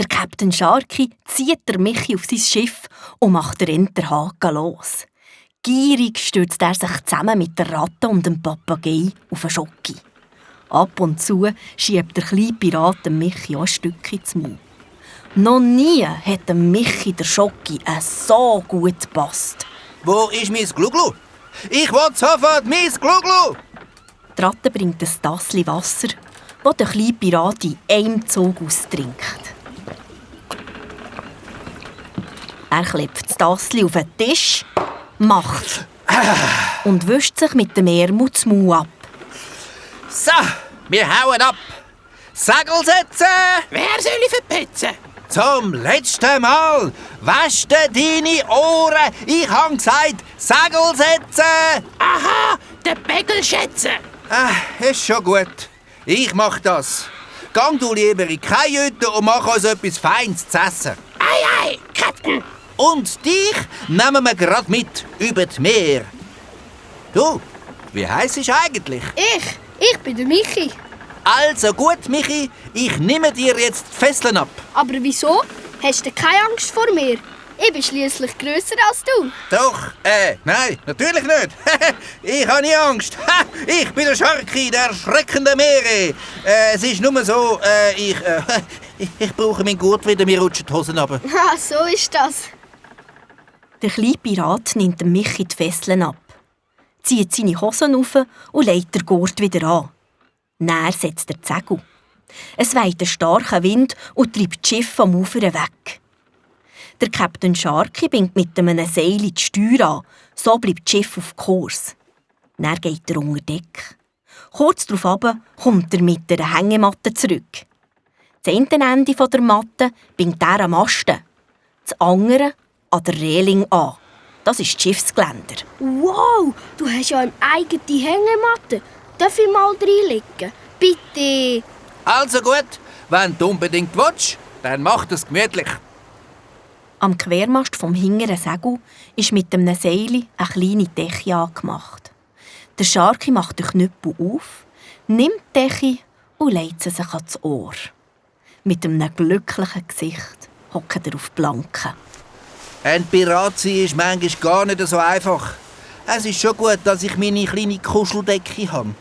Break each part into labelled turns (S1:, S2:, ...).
S1: Der Captain Sharky zieht der Michi auf sein Schiff und macht den Enterhaken los. Gierig stürzt er sich zusammen mit der Ratte und dem Papagei auf einen Schocki. Ab und zu schiebt der kleine Pirat dem Michi auch ein Stückchen ins Maul. Noch nie hat dem Michi der Schocki so gut gepasst.
S2: Wo ist mein Gluglu? Ich will sofort mein Gluglu!
S1: Die Ratte bringt ein Tassli Wasser, das der kleine Pirat in einem Zug austrinkt. Er klebt das Tassli auf den Tisch, macht und wischt sich mit dem Ärmel das Maul ab.
S2: So, wir hauen ab. Segel setzen!
S3: Wer soll ich verpetzen?
S2: Zum letzten Mal! Wasch dir deine Ohren! Ich habe gesagt, Segel setzen!
S3: Aha, den Pegel schätzen.
S2: Ist schon gut. Ich mach das. Gang du lieber in keine Hütte und mach uns etwas Feines zu essen.
S3: Ei, Captain.
S2: Und dich nehmen wir grad mit über die Meer. Du, wie heisst du eigentlich?
S4: Ich bin der Michi.
S2: Also gut, Michi, ich nehme dir jetzt die Fesseln ab.
S4: Aber wieso? Hast du keine Angst vor mir? Ich bin schliesslich grösser als du.
S2: Doch, nein, natürlich nicht. Ich habe nie Angst. Ich bin der Sharky, der schreckende Meere. Es ist nur so, ich brauche meinen Gurt wieder, mir rutschen die Hosen runter.
S4: Ah, so ist das.
S1: Der kleine Pirat nimmt dem Michi die Fesseln ab, zieht seine Hosen auf und legt den Gurt wieder an. Dann setzt er die Segel. Es weht ein starker Wind und treibt das Schiff vom Ufer weg. Der Captain Sharky bindet mit einem Seil die Steuer an, so bleibt das Schiff auf Kurs. Dann geht er unter Deck. Kurz darauf kommt er mit einer Hängematte zurück. Das eine Ende der Matte bindet er am Masten, das andere an der Reling an. Das ist das Schiffsgeländer.
S4: Wow, du hast ja eine eigene Hängematte. Darf ich mal reinlegen? Bitte.
S2: Also gut, wenn du unbedingt willst, dann mach das gemütlich.
S1: Am Quermast vom hinteren Segel ist mit einem Seil eine kleine Decke angemacht. Der Sharky macht den Knüppel auf, nimmt die Decke und legt sie sich ans Ohr. Mit einem glücklichen Gesicht hockt er auf die Planke.
S2: Ein Pirat sein ist manchmal gar nicht so einfach. Es ist schon gut, dass ich meine kleine Kuscheldecke habe.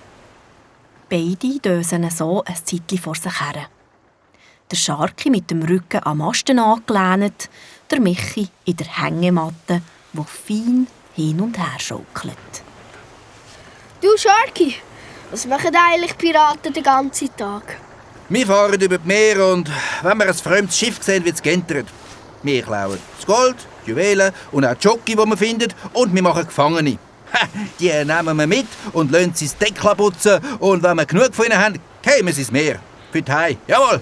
S1: Beide dösen so ein Zeitchen vor sich her. Der Sharky mit dem Rücken am Masten angelehnt, der Michi in der Hängematte, die fein hin und her schaukelt.
S4: Du, Sharky, was machen eigentlich Piraten den ganzen Tag?
S2: Wir fahren über das Meer und wenn wir ein fremdes Schiff sehen, wird es geentert. Wir klauen das Gold, die Juwelen und auch die Jockey, die wir finden, und wir machen Gefangene. Die nehmen wir mit und lassen sie das Deck putzen. Und wenn wir genug von ihnen haben, kämen sie ins Meer. Für die Hai. Jawohl.